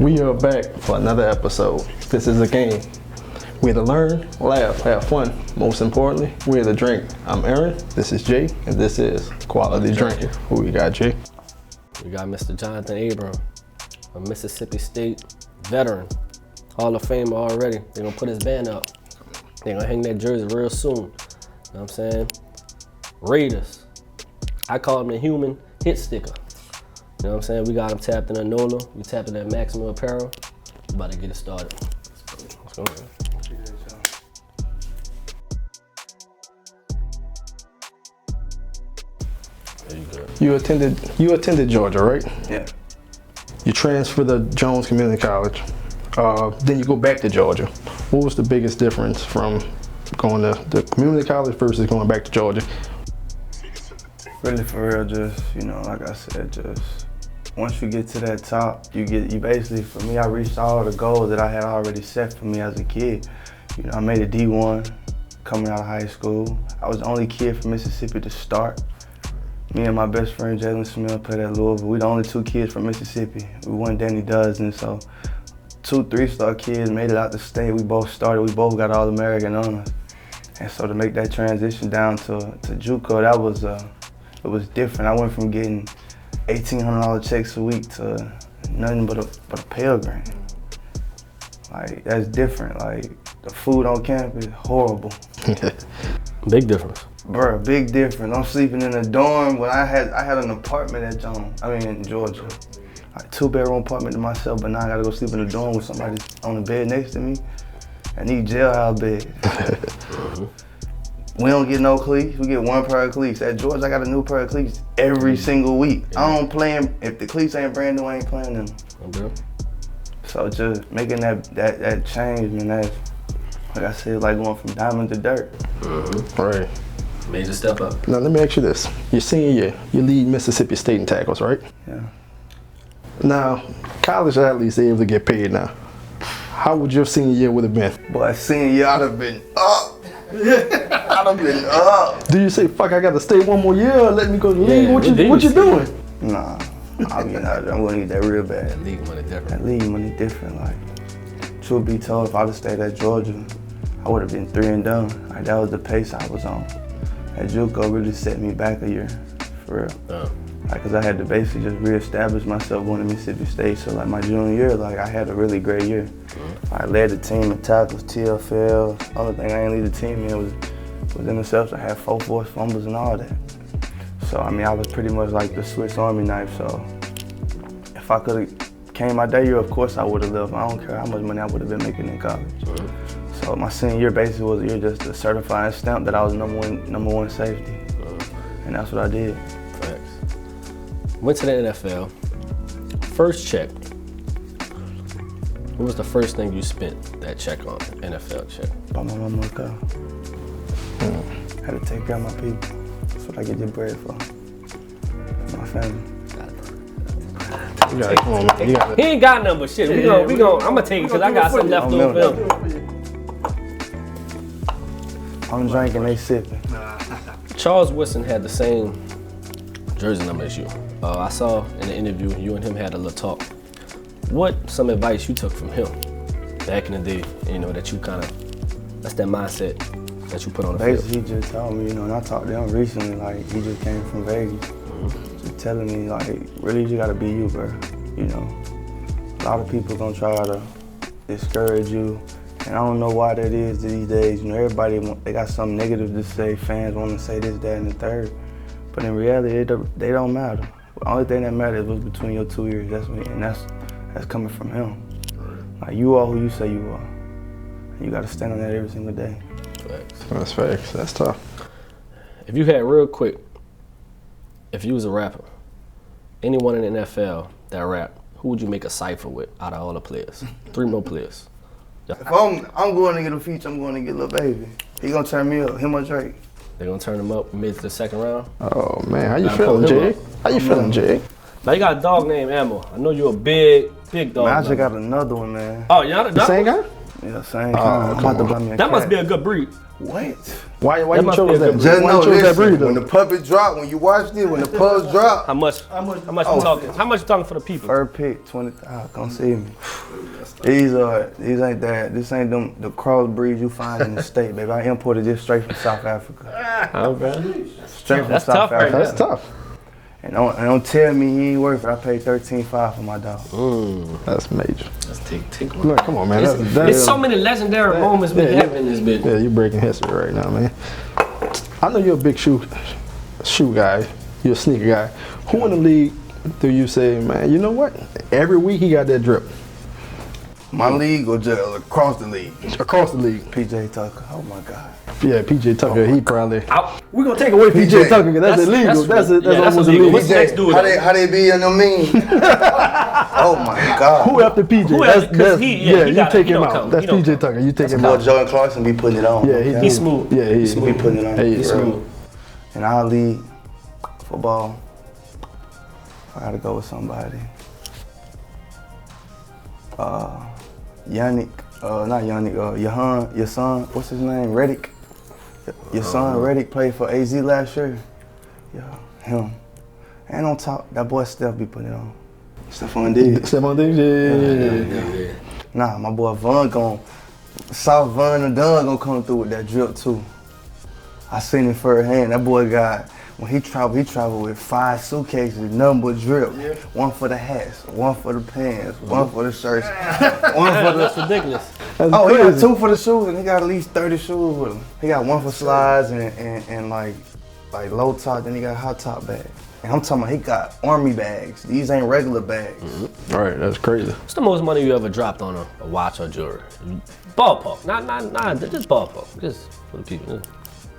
We are back for another episode. This is a game. We're to learn, laugh, have fun. Most importantly, we're to drink. I'm Aaron, this is Jay, and this is Quality Drinking. Who we got, Jay? We got Mr. Johnathan Abram, a Mississippi State veteran, Hall of Famer already. They're gonna put his band up. They're gonna hang that jersey real soon. You know what I'm saying? Raiders. I call him the human hit sticker. You know what I'm saying? We got him tapped in a NOLA. We tapped in at Maximum Apparel. We about to get it started. Let's go. You attended Georgia, right? Yeah. You transferred to Jones Community College. Then you go back to Georgia. What was the biggest difference from going to the community college versus going back to Georgia? Really, for real, just, like I said, just once you get to that top, you basically, for me, I reached all the goals that I had already set for me as a kid. I made a D1 coming out of high school. I was the only kid from Mississippi to start. Me and my best friend, Jalen Smith, played at Louisville. We the only two kids from Mississippi. We won Danny Dozen, so 2 3-star kids made it out the state. We both started, we both got All-American honors. And so to make that transition down to Juco, it was different. I went from getting $1,800 checks a week to nothing but a Pell Grant. Like, that's different. Like, the food on campus is horrible. Big difference. Bruh, big difference. I'm sleeping in a dorm when I had an apartment in Georgia. Like, 2-bedroom apartment to myself, but now I gotta go sleep in a dorm with somebody on the bed next to me. I need jailhouse beds. We don't get no cleats. We get 1 pair of cleats. At Georgia, I got a new pair of cleats every single week. I don't play them. If the cleats ain't brand new, I ain't playing them. Okay. So just making that change, man, that's, like I said, like going from diamond to dirt. Right. Major step up. Now let me ask you this. Your senior year, you lead Mississippi State in tackles, right? Yeah. Now, college athletes are able to get paid now. How would your senior year would have been? Boy, senior year, I'd have been up. I'd have been up. Do you say, fuck, I got to stay 1 more year, or let me go to the league? What you doing? Nah, I'm gonna need that real bad. That league money different. That league money different. Like, truth be told, if I'd have stayed at Georgia, I would have been 3 and done. Like, that was the pace I was on. At Juco really set me back a year, for real. Like, cause I had to basically just reestablish myself going to Mississippi State. So like my junior year, like I had a really great year. I led the team in tackles, TFL. Only thing I didn't lead the team in was interceptions. I had 4 forced fumbles and all that. So I mean, I was pretty much like the Swiss Army knife. So if I could have came my day year, of course I would have left. I don't care how much money I would have been making in college. So my senior year basically was a year just to certify and stamp that I was number one safety. And that's what I did. Facts. Went to the NFL. First check. What was the first thing you spent that check on? NFL check. Bought my mama a car. Had to take care of my people. That's what I get the bread for. My family. Come on, man. He ain't got nothing but shit. We gon' I'm gonna take it because I got some left over. I'm drinking, they sipping. Charles Woodson had the same jersey number as you. I saw in the interview you and him had a little talk. What some advice you took from him back in the day? That you that's that mindset that you put on the field. Basically, he just told me, and I talked to him recently. Like, he just came from Vegas, just telling me, like, really, you gotta be you, bro. A lot of people gonna try to discourage you. And I don't know why that is these days. Everybody, they got something negative to say. Fans want to say this, that, and the third. But in reality, they don't matter. The only thing that matters was between your 2 ears. That's coming from him. Like, you are who you say you are. And you got to stand on that every single day. Facts. That's facts. That's tough. If you had real quick, if you was a rapper, anyone in the NFL that rap, who would you make a cipher with out of all the players? 3 more players. If I'm going to get a feature, I'm going to get Lil Baby. He gonna turn me up, him or Drake. They gonna turn him up mid to the 2nd round? Oh man, how you feeling, Jay? How you feeling, Jay? Now you got a dog named Ammo. I know you're a big dog. Man, I just got another one, man. Oh, y'all the same guy? Yeah, same kind. I'm about to buy me a That cat. must be a good breed. What? Why That you must chose be a that? good breed? Just Why know you chose that this. breed When though? the puppet drop, when you watch this, when the pups drop, How much we talking? How much you talking for the people? fur pick 20,000. Come see me. These ain't that. This ain't them the crossbreeds you find in the state, baby. I imported this straight from South Africa. Okay. Straight from That's South tough right Africa. there. That's tough. And don't tell me he ain't worth it. I paid $13,500 for my dog. That's major. Let's take one. Look, come on, man. It's so many legendary moments we have in this bitch. Yeah, you're breaking history right now, man. I know you're a big shoe guy. You're a sneaker guy. Who in the league do you say, man, you know what? Every week he got that drip. My league or just across the league? Across the league. PJ Tucker. Oh my God. Yeah, PJ Tucker, he probably. Out. We're going to take away PJ Tucker because that's illegal. That's almost illegal. What's next dude? How they be in the meme? Oh my God. Who after PJ? Who after- 'cause he you take he him don't out. count. That's He don't PJ count. Tucker. You take him Boy, out. Jordan Clarkson be putting it on. Yeah, He's smooth. Yeah, He be putting it on. He's smooth. In our league, football, I gotta go with somebody. Yannick, not Yannick, your son, what's his name? Reddick. Your son Reddick played for AZ last year. Yeah, him. And on top, that boy Steph be putting it on. Stephon Diggs. Stephon Diggs, yeah. Nah, my boy South Vern and Dunn gonna come through with that drip too. I seen it firsthand. That boy when he traveled with 5 suitcases, nothing but drip. Yeah. One for the hats, one for the pants, one for the shirts, one for the. That's ridiculous. That's Oh, crazy. he got 2 for the shoes, and he got at least 30 shoes with him. He got 1 for slides and like low top, then he got high top bags. And I'm talking about he got army bags. These ain't regular bags. All right, that's crazy. What's the most money you ever dropped on a watch or jewelry? Ballpark, not just ballpark, just for the people. Just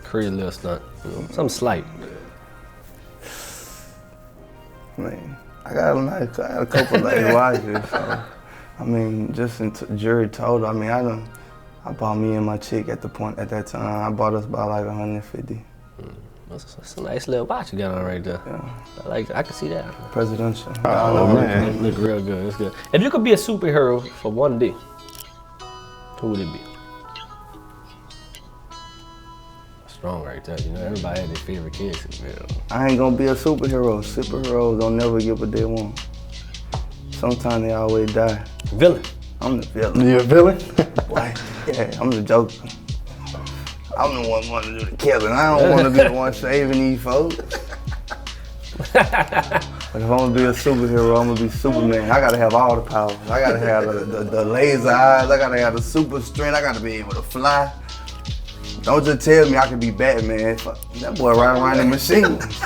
create a little stunt, something slight. Man, I got a couple of nice watches. So, I mean, just in jury total. I mean, I bought me and my chick at that time. I bought us about like 150. That's a nice little watch you got on right there. Yeah. I can see that. Presidential. Oh, man. Look real good. It's good. If you could be a superhero for one day, who would it be? Strong right there. Everybody had their favorite kids. I ain't gonna be a superhero. Superheroes don't never get what they want. Sometimes they always die. Villain. I'm the villain. You a villain? Boy, yeah, I'm the joker. I'm the one wanting to do the killing. I don't want to be the one saving these folks. But if I'm gonna be a superhero, I'm gonna be Superman. I gotta have all the powers. I gotta have the laser eyes. I gotta have the super strength. I gotta be able to fly. Don't just tell me I can be Batman. That boy riding around in machines.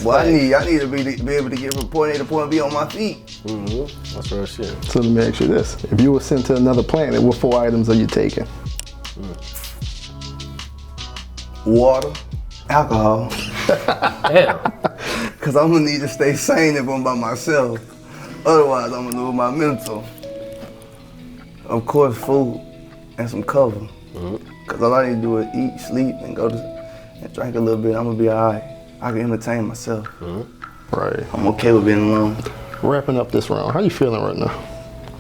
Boy, I need to be able to get from point A to point B on my feet. Mm-hmm. That's real shit. So let me ask you this. If you were sent to another planet, what 4 items are you taking? Water, alcohol. Damn. Cause I'm gonna need to stay sane if I'm by myself. Otherwise, I'm gonna lose my mental. Of course, food and some cover. Cause all I need to do is eat, sleep, and and drink a little bit. I'm gonna be alright. I can entertain myself. Right. I'm okay with being alone. Wrapping up this round, how you feeling right now?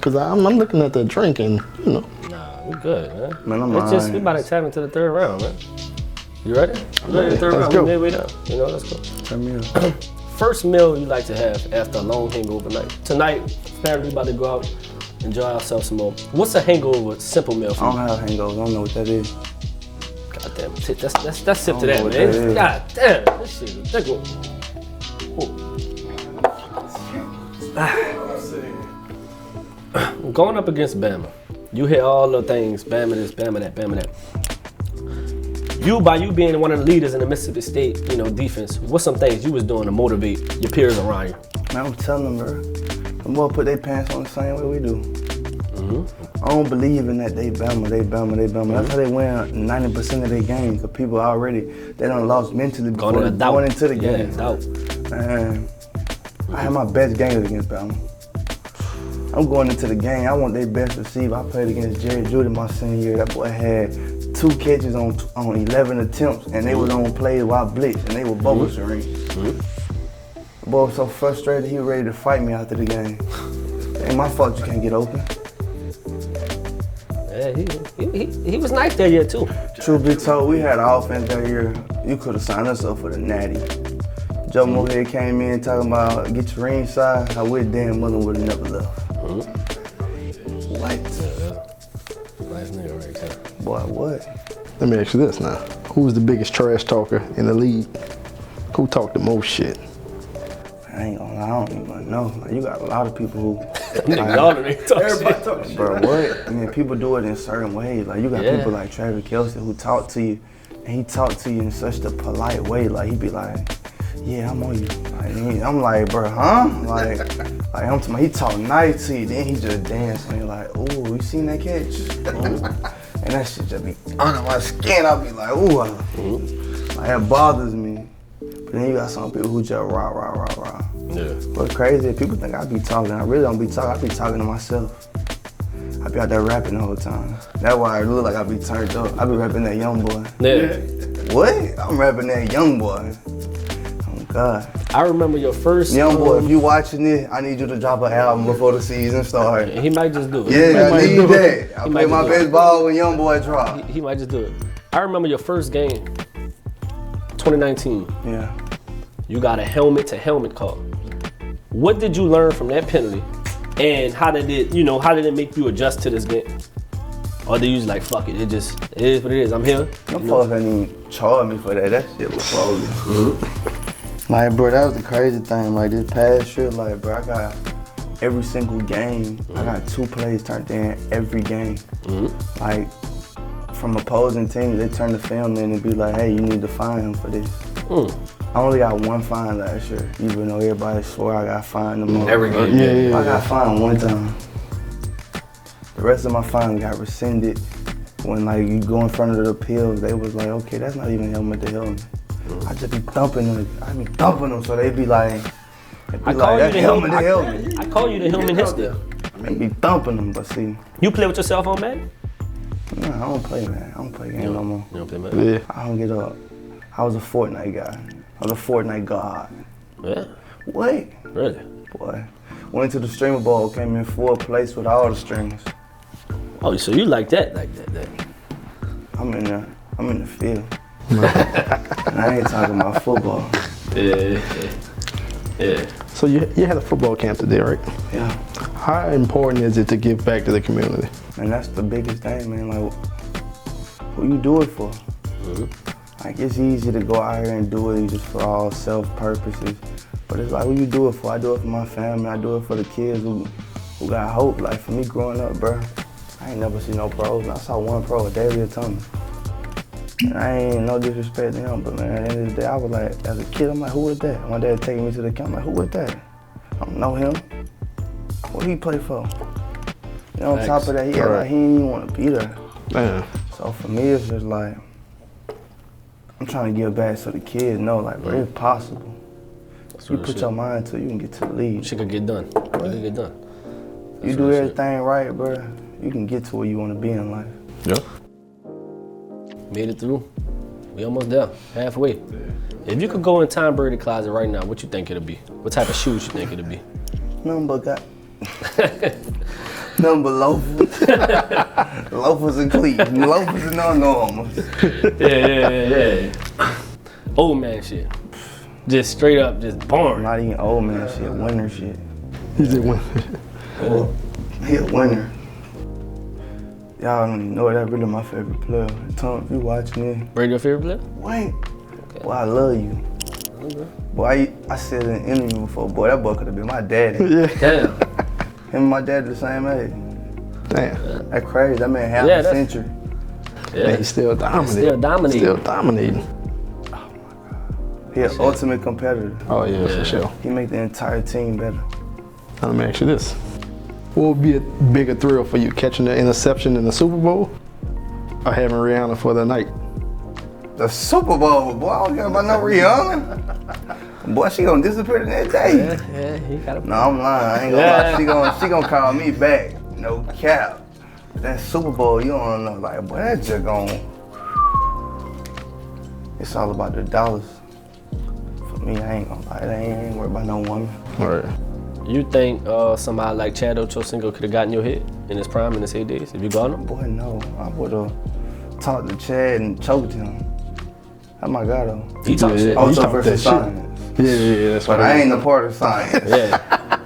Cause I'm looking at the drink and Nah, we good, man. Man, I'm It's just alright. we about to tap into the third round, man. You ready? I'm ready. Third Let's round. go. We midway down. Let's go. Turn me up. First meal you like to have after a long hangover night. Tonight, apparently we about to go out, enjoy ourselves some more. What's a hangover simple meal I for don't you? have hangovers. I don't know what that is. God damn it. That's sip to I that, don't know what man. that is. God damn. This shit is thick. Going up against Bama, you hear all the things, Bama this, Bama that, Bama that. By you being one of the leaders in the Mississippi State, defense, what's some things you was doing to motivate your peers around you? Man, I'm telling them, bro. Them boys put their pants on the same way we do. I don't believe in that they Bama. That's how they win 90% of their games. Cause people they done lost mentally before going into the game. Man, I had my best games against Bama. I'm going into the game. I want their best receiver. I played against Jerry Judy my senior year. That boy had 2 catches on 11 attempts, and they was on plays while blitz, and they were bubble screens. The boy was so frustrated, he was ready to fight me after the game. It ain't my fault you can't get open. Yeah, he was nice that year too. Truth be told, we had an offense that year. You could have signed us up for the Natty. Joe Mohead came in talking about get your ring size. I wish Dan Mullen would have never left. What? Nice nigga right there. Boy, what? Let me ask you this now. Who's the biggest trash talker in the league? Who talked the most shit? I ain't gonna lie, I don't even know. Like, you got a lot of people who. Everybody talk shit. Bro, what? I mean, people do it in certain ways. Like, you got people like Travis Kelce who talk to you, and he talk to you in such a polite way. Like, he be like, yeah, I'm on you. Like, I'm like, bro, huh? Like I'm talking, he talk nice to you, then he just dance, and you're like, ooh, you seen that catch? Ooh. And that shit just be under my skin. I'll be like, ooh, like, that bothers me. But then you got some people who just rah. Yeah. What's crazy, people think I be talking. I really don't be talking. I be talking to myself. I be out there rapping the whole time. That's why I look like I be turned up. I be rapping that young boy. Yeah. What? I'm rapping that young boy. Oh, God. I remember your first. Young boy, if you watching it, I need you to drop an album before the season starts. He might just do it. Yeah, I need that. I play my best ball when young boy drop. He might just do it. I remember your first game, 2019. Yeah. You got a helmet-to-helmet call. What did you learn from that penalty? And how did it make you adjust to this game? Or did you just like, fuck it, it is what it is, I'm here. No folks ain't even charge me for that. That shit was bogus. Like, bro, that was the crazy thing. Like, this past year, like, bro, I got every single game. I got 2 plays turned in every game. Like, from opposing teams, they turn the film in and be like, hey, you need to fine him for this. I only got 1 fine last year, even though everybody swore I got fined them all. Every game. I got fined 1 time. The rest of my fine got rescinded. When like you go in front of the appeals, they was like, okay, that's not even helmet to helmet. I just be thumping them. I be thumping them, so they be like, that's helmet to helmet. I call you the helmet history. They be thumping them, but see. You play with yourself on Madden? No, I don't play, man. I don't play games no more. You don't play Madden? Yeah. I don't get up. I was a Fortnite guy. I was a Fortnite god. Yeah. What? Really? Boy. Went to the streamer bowl, came in 4th place with all the streamers. Oh, so you like that. I'm in the field. And I ain't talking about football. Yeah. So you had a football camp today, right? Yeah. How important is it to give back to the community? And that's the biggest thing, man. Like, who you do it for? Like, it's easy to go out here and do it just for all self-purposes. But it's like, who you do it for? I do it for my family. I do it for the kids who got hope. Like, for me growing up, bro, I ain't never seen no pros. I saw 1 pro, David Thomas. And I ain't no disrespect to him, but man, at the end of the day, I was like, as a kid, I'm like, who is that? My dad taking me to the camp, I'm like, who is that? I don't know him. What he play for? And on top of that, he act like he didn't even want to be there. Man. So for me, it's just like, I'm trying to give back so the kids know, like, bro, it's possible. You put your mind to it, you can get to the league. Shit could get done. It could get done. You do everything right, bro, you can get to where you want to be in life. Yeah. Made it through. We almost there. Halfway. If you could go in Tom Brady closet right now, what you think it'll be? What type of shoes you think it'll be? Nothing but nothing but loafers. Loafers and cleats. Loafers and no-normals. Yeah. Old man shit. Just straight up, just boring. Not even old man shit, winter shit. He's a winner. He a winner. Y'all don't even know that really my favorite player. Tom, if you watching it. Brady your favorite player? Wait. Okay. Boy, I love you. Okay. Boy, I said in an interview before, boy, that boy could have been my daddy. Yeah. Damn. Him and my dad the same age. Damn. That's crazy. That man half a century. Yeah. Man, he's still dominating. Still dominating. Oh my God. He an ultimate competitor. Oh yeah, for sure. He make the entire team better. Now let me ask you this. What would be a bigger thrill for you, catching the interception in the Super Bowl or having Rihanna for the night? The Super Bowl, boy, I don't care about no Rihanna. Boy, she gonna disappear the next day. Yeah, he got No, I'm lying. I ain't gonna lie. She gonna call me back. No cap. That Super Bowl, you don't know. Like, boy, that just gonna. It's all about the dollars. For me, I ain't gonna lie. I ain't worried about no woman. All right. You think somebody like Chad Ochocinco could have gotten your hit in his prime, in his heydays, if you got him? Boy, no. I would have talked to Chad and choked him. Oh my God, though. He talk shit. Ocho versus science. Yeah, that's But I ain't a part of science. Yeah.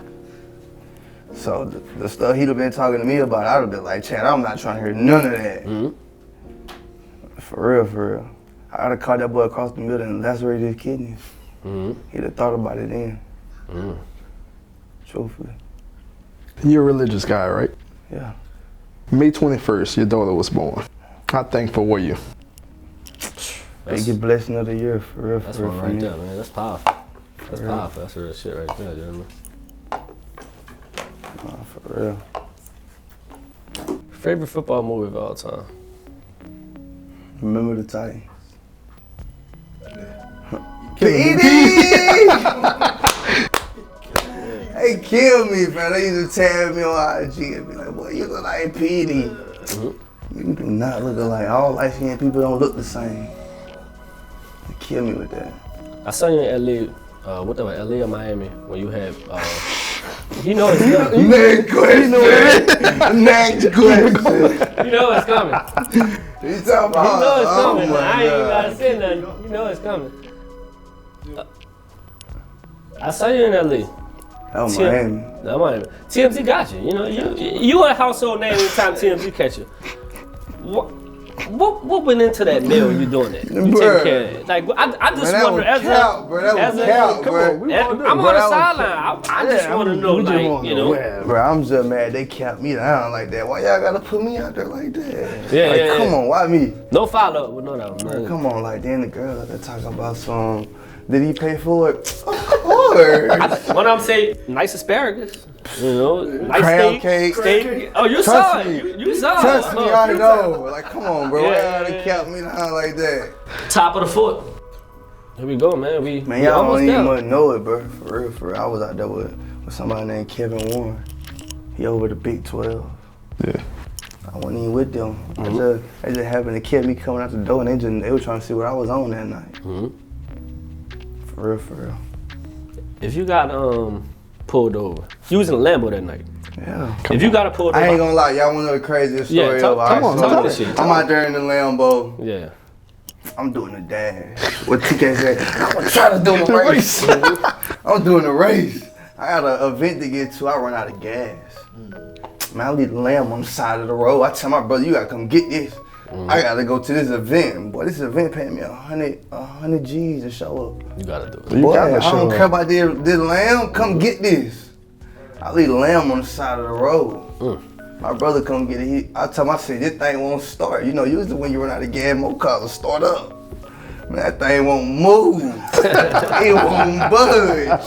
So the stuff he'd have been talking to me about, I'd have been like, Chad, I'm not trying to hear none of that. For real. I'd have caught that boy across the middle and lacerated his kidneys. He'd have thought about it then. Truthfully. You're a religious guy, right? Yeah. May 21st, your daughter was born. How thankful were you? Biggest blessing of the year, for real. That's for one real, right for me. there, man. That's powerful. That's powerful. That's real shit right there, gentlemen. For real. Favorite football movie of all time? Remember the Titans. They killed me, man. They used to tag me on IG and be like, boy, you look like PD. You do not look alike. All light-skinned people don't look the same. They kill me with that. I saw you in LA, what the LA or Miami, when you had, you know it's coming. Next question. Next question. You know it's coming. You talking about? You know it's coming. Oh my I ain't even God. gotta say nothing. You know it's coming. I saw you in LA. Oh, Miami. No, Miami. TMZ got you. You know, you a household name anytime TMZ catch you. What went into that meal you doing that? You taking care of it? Like, I just Man, wonder, that was cap, bro. I'm on the sideline. I just want to know, like, you know. Bro, I'm just mad they capped me down like that. Why y'all gotta put me out there like that? Yeah, like, yeah, come on, why me? No follow up with none of them. Bro, come on, like then the girl that talking about some. Did he pay for it? Of course. When I'm saying nice asparagus, you know, nice Crab steak. cake. Oh, you saw it. You saw it. Trust me, I know. Like, come on, bro. Why y'all gotta cap me down like that? Top of the foot. Here we go, man. We Y'all almost don't there. even much know it, bro. For real. I was out there with somebody named Kevin Warren. He over the Big 12. Yeah. I wasn't even with them. They just happened to catch me coming out the door, and they were trying to see what I was on that night. For real. If you got pulled over, you was in a Lambo that night. Yeah. If you got pulled over, I ain't gonna lie, y'all wanna know the craziest Yeah, story talk- ever. come on, So talk this shit. I'm out there in the Lambo. yeah. I'm doing the dash. What TK said, I'm gonna try to do the race. I'm doing the race. I got an event to get to, I run out of gas. Man, I leave the Lamb on the side of the road. I tell my brother, you gotta come get this. I gotta go to this event. Boy, this event paying me 100 G's to show up. You gotta do it. You Boy, gotta I don't show care about this lamb. Come get this. I leave the lamb on the side of the road. My brother come get it. I tell him, I said, this thing won't start. You know, usually when you run out of gas, most cars will start up. Man, that thing won't move. It won't budge.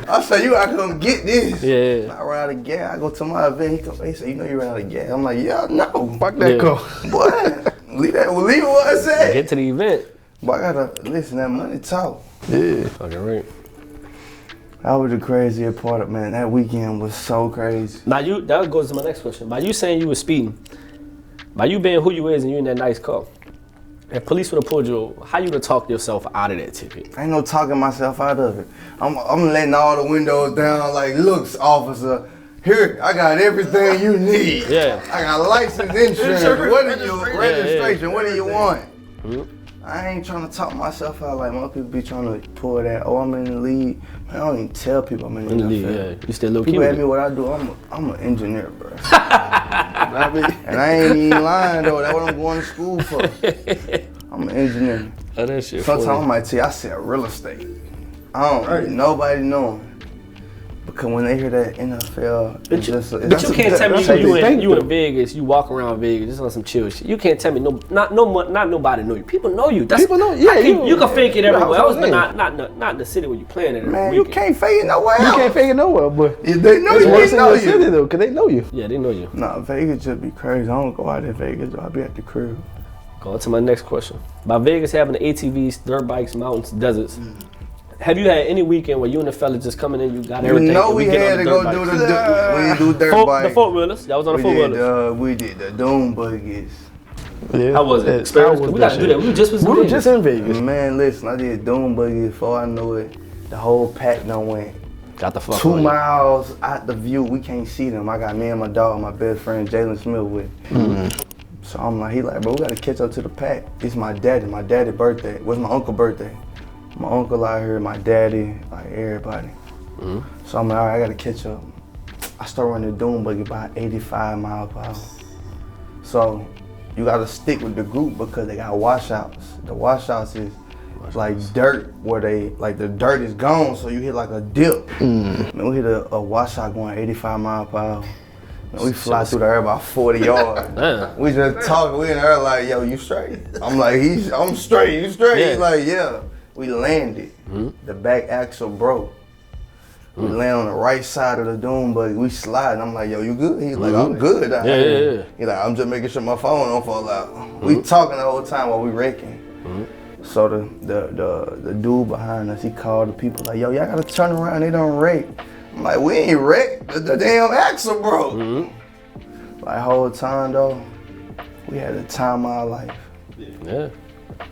I said, you gotta come get this. Yeah. I run out of gas. I go to my event. He said, you know you ran out of gas. I'm like, yeah, no. Fuck that Yeah. car. Boy, leave it what I said. Get to the event. Boy, I gotta listen, that money talk. Yeah. Fucking right. That was the craziest part of, man. That weekend was so crazy. Now that goes to my next question. By you saying you were speeding, by you being who you is and you in that nice car, if police would have pulled you over, how you would have talked yourself out of that ticket? I ain't no talking myself out of it. I'm letting all the windows down like, looks, officer, here, I got everything you need. Yeah. I got license, insurance, what do you, registration, what do you want? I ain't trying to talk myself out like most people be trying to pull that, oh, I'm in the league. Man, I don't even tell people I'm in the league. Yeah. You still low key. People with ask me it. what I do, I'm an engineer, bro. And I ain't even lying though, that's what I'm going to school for. I'm an engineer. Oh, that shit. Sometimes funny. I might tell you, I said real estate. I don't need nobody knowing. Because when they hear that NFL, But you can't tell me you in Vegas, you walk around Vegas, just on some chill shit. You can't tell me not nobody know you. People know you. People know you. Yeah, you can fake it everywhere else, but household not in the city where you playing it. Man, you can't fake it nowhere You else. can't fake it nowhere, but If they know it's you, worse they in know your you. city though, cause they know you. Yeah, they know you. Nah, Vegas just be crazy. I don't go out in Vegas. I be at the crib. Going to my next question. By Vegas having the ATVs, dirt bikes, mountains, deserts, have you had any weekend where you and the fella just coming in, you got everything? You know and we get had on to the go dirt do bikes? the dirt bike. The four wheelers. That was on the four wheelers. We did the Dune buggies. Yeah. How was it? Experience? We gotta do that. We just was in We were Vegas. just in Vegas. Man, listen, I did Dune buggies before I know it. The whole pack done went. Got the fuck 2 on you. miles out the view, we can't see them. I got me and my dog, my best friend Jalen Smith with me. So I'm like, he like, bro, we gotta catch up to the pack. It's my daddy birthday. It was my uncle's birthday. My uncle out here, my daddy, like everybody. So I'm like, all right, I gotta catch up. I start running the Dune buggy about 85 miles per hour. So you gotta stick with the group because they got washouts. The washouts is like dirt where the dirt is gone, so you hit like a dip. Man, we hit a washout going 85 miles per hour. Man, we fly through the air about 40 yards. Damn. We just talking, we in the air like, yo, you straight? I'm like, I'm straight, you straight? Yeah. He's like, yeah. We landed. The back axle broke. We land on the right side of the Dune, but we slide. I'm like, yo, you good? He's like, I'm good. Yeah. He's like, I'm just making sure my phone don't fall out. We talking the whole time while we wrecking. So the dude behind us, he called the people like, yo, y'all gotta turn around, they don't wreck. I'm like, we ain't wrecked, the damn axle broke. Like whole time though, we had the time of our life. Yeah.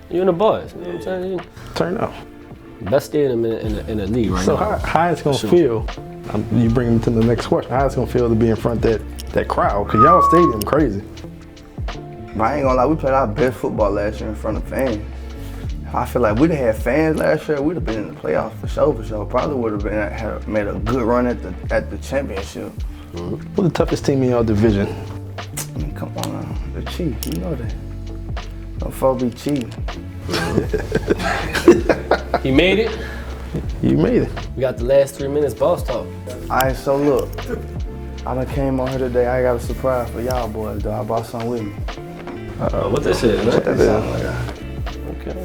You and the boys, you know what I'm saying? Turn up. Best stadium in the league right So now. how it's gonna feel? You bring me to the next question. How it's gonna feel to be in front of that crowd? Cause y'all stadium crazy. But I ain't gonna lie, we played our best football last year in front of fans. I feel like we'd have had fans last year, we'd have been in the playoffs for sure. Probably would have been made a good run at the championship. What's the toughest team in your division? I mean, come on now, the Chiefs, you know that. Don't fall be cheating. He made it. You made it. We got the last 3 minutes boss talk. Alright, so look, I done came on here today. I got a surprise for y'all boys, though. I brought something with me. What this is, man?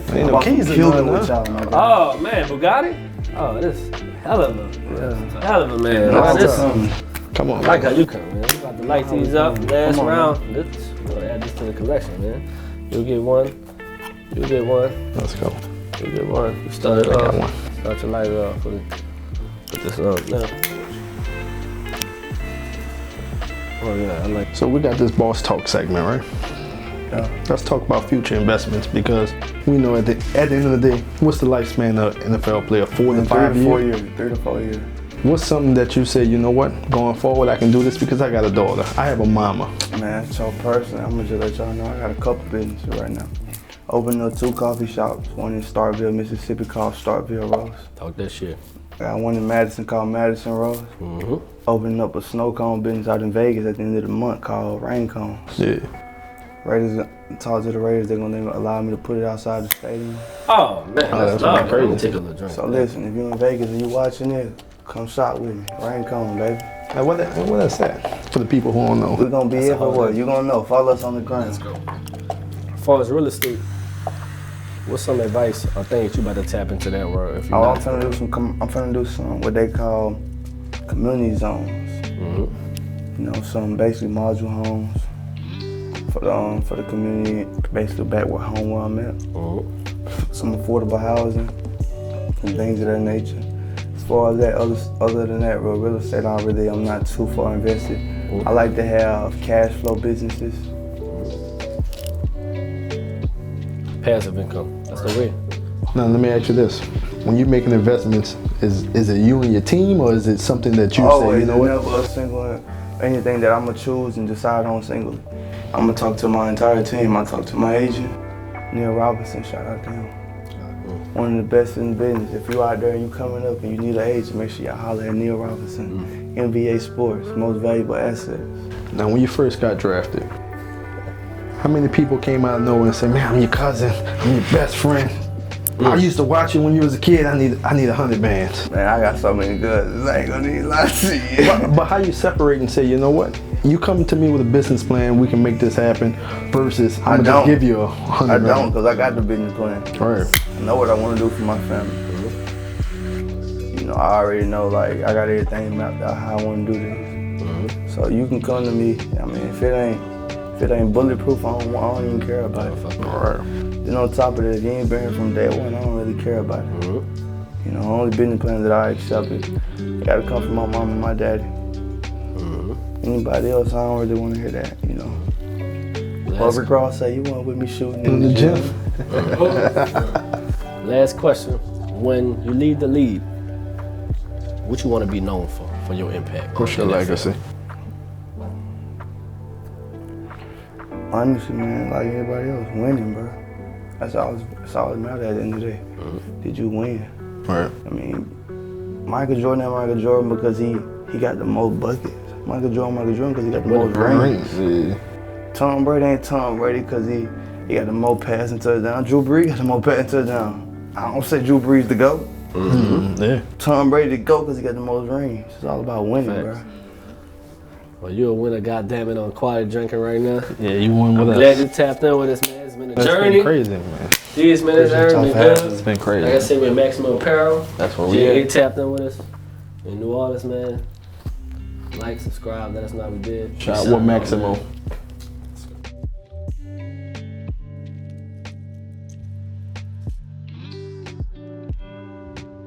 Ain't no I brought keys some in Cuban there, with huh? y'all, my guy. Oh man, Bugatti? Oh, this hell of a man. That's This, something. Come on. I like how you come, man. We about to light these up. Last Come on, round. We'll add this to the collection, man. You'll get one. You'll get one. Let's go. You'll get one. You start it I got off. one. Start your lighter off. Put this up now. Oh yeah, I like. So we got this boss talk segment, right? Yeah. Let's talk about future investments because we know at the end of the day, what's the lifespan of an NFL player? 4 to 5 years? 3 to 4 years. What's something that you say, you know what, going forward I can do this because I got a daughter. I have a mama. Man, it's so personal. I'm gonna just let y'all know I got a couple businesses right now. Opened up 2 coffee shops, one in Starkville, Mississippi called Starkville Roast. Talk that shit. I got one in Madison called Madison Roast. Opening up a snow cone business out in Vegas at the end of the month called Rain Cones. Yeah. Raiders, talk to the Raiders, they're gonna allow me to put it outside the stadium. Oh man, that's not crazy. Let me take a little drink. So listen, if you're in Vegas and you watching it, come shop with me. Rain Cone, baby. Now, what that's that? For the people who don't know. We're gonna be here for what? You're gonna know. Follow us on the ground. Let's go. As far as real estate, what's some advice or things you about to tap into that world? If you I'm finna do some what they call community zones. You know, some basically module homes for the community, basically back where home where I'm at. Some affordable housing and things of that nature. As far as that, other than that, real estate, I'm not too far invested. I like to have cash flow businesses. passive income, that's the way. Now let me ask you this: when you're making investments, is it you and your team, or is it something that you say, you know what? Never a single anything that I'm gonna choose and decide on singly. I'm gonna talk to my entire team. I talk to my agent, Neil Robinson. Shout out to him. One of the best in the business. If you out there and you coming up and you need an agent, make sure you holler at Neil Robinson. NBA Sports, most valuable assets. Now, when you first got drafted, how many people came out of nowhere and said, "Man, I'm your cousin. I'm your best friend. I used to watch you when you was a kid. I need 100 bands." Man, I got so many cousins. I ain't gonna need a lot to you. But how you separate and say, you know what? You come to me with a business plan, we can make this happen, versus I'm gonna just give you 100 I bands. don't, because I got the business plan. Right. I know what I want to do for my family. You know, I already know, like, I got everything mapped out how I want to do this. So you can come to me. I mean, if it ain't bulletproof, I don't even care about it. Right. Then on top of that, if you ain't been here from day one, I don't really care about it. You know, only business plans that I accepted, gotta come from my mom and my daddy. Anybody else, I don't really want to hear that, you know. Barbara Cross say, you want with me shooting In the gym. Last question. When you leave the league, what you want to be known for your impact. What's your legacy? Honestly, man, like everybody else, winning, bro. That's all that matters at the end of the day. Did you win? Right. I mean, Michael Jordan ain't Michael Jordan because he got the most buckets. Michael Jordan because he got the most rings. Yeah. Tom Brady ain't Tom Brady because he got the most passing touchdown. Drew Brees got the most passing touchdown. I don't say Drew Brees the GOAT. Yeah. Tom Brady the GOAT because he got the most rings. It's all about winning, Facts. bro. Well, you a winner, goddammit, on Quality Drinking right now. Yeah, you won with us. Glad you tapped in with us, man. It's been a It's journey. been crazy, man. These minutes earned me good. It's been crazy. Like I said, with Maximum Apparel. That's what we He at. tapped in with us in New Orleans, man. Like, subscribe, let us know how we did. Shout out with Maximo.